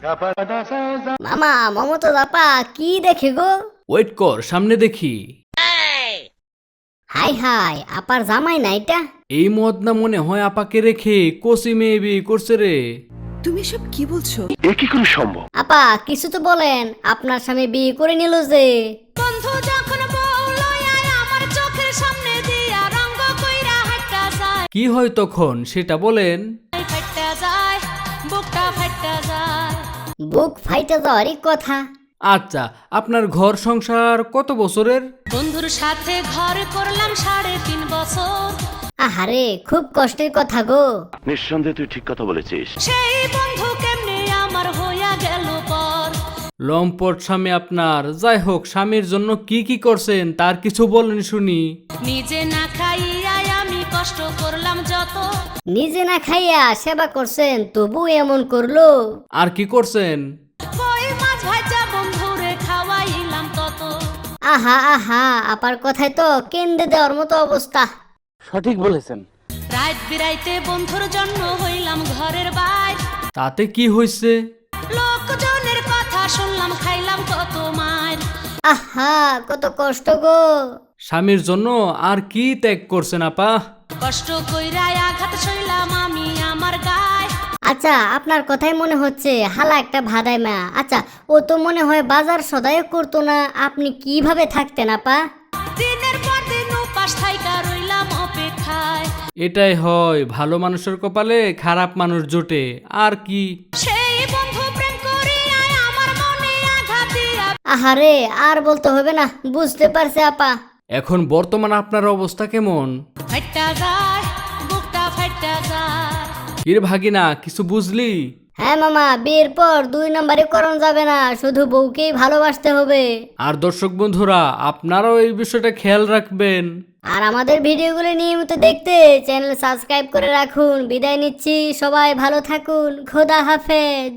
মামা মমতাজ আপা কি দেখে গো? ওয়েট কর, সামনে দেখি। হাই হাই, আপার জামাই না এটা? এই মদ না মনে হয় আপাকে রেখে কসি মেয়ে বিয়ে করছে রে। তুমি সব কি বলছো? আপা কিছু তো বলেন, আপনার স্বামী বিয়ে করে নিল যে। বন্ধু যখন বললো আয় আমার চোখের সামনে দিয়া রঙ্গ কইরা হাঁটা যায়, কি হয় তখন সেটা বলেন। ফাইটা যায়, বুকটা ফাইটা যায়। বুক ফাইটা যাওয়ারই কথা। আচ্ছা, আপনার ঘর সংসার কত বছরের? বন্ধুর সাথে ঘর করলাম 3.5 বছর। আহারে খুব কষ্টের কথা গো। নিঃসন্দেহে তুই ঠিক কথা বলেছিস। সেই বন্ধু কেমনে আমার হইয়া গেল পর। লম্পট স্বামী আপনার। যাই হোক, স্বামীর জন্য কি কি করছেন তার কিছু বলেন শুনি। নিজে না খাইয়া আমি কষ্ট করলাম যত, নিজে না খাইয়া সেবা করছেন তবু এমন করলো। আর কি করছেন? কই মাছ ভাজা বন্ধুরে খাওয়াইলাম তত। আহা আহা, আপার কথায় তো কেন্দ্রে দেওয়ার মতো অবস্থা। রাত বিরাইতে বন্ধুর জন্য হইলাম ঘরের বাইর। তাতে কি হয়েছে? লোকজনের কথা শুনলাম খাইলাম কত মার। আহা কত কষ্ট গো। স্বামীর জন্য আর কি ত্যাগ করছেন আপা? কষ্ট কইরা আঘাত সইলাম আমি আমার গায়। আচ্ছা আপনার কথাই মনে হচ্ছে হালা একটা ভাদাই মা। আচ্ছা ও তো মনে হয় বাজার সদাইও করতো না, আপনি কিভাবে থাকতেন আপা? দিনের পর দিন উপাস থাইকা রইলাম অপেক্ষায়। এটাই হয়, ভালো মানুষের কপালে খারাপ মানুষ জোটে। আর কি? সেই বন্ধু প্রেম করিয়া আমার মনে আঘাত দিয়া আহারে আর বলতে হবে না, বুঝতে পারছে আপা। এখন বর্তমান আপনার অবস্থা কেমন? ফাইটা যায়, বুকটা ফাইটা যায়। কিরে ভাগিনা, কিছু বুঝলি? হ্যাঁ মামা, বিয়ের পর 2 নম্বরে করণ যাবে না, শুধু বউকেই ভালোবাসতে হবে। আর দর্শক বন্ধুরা, আপনারাও এই বিষয়টা খেয়াল রাখবেন। আর আমাদের ভিডিওগুলো নিয়মিত দেখতে চ্যানেল সাবস্ক্রাইব করে রাখুন। বিদায় নিচ্ছি, সবাই ভালো থাকুন, খোদা হাফেজ।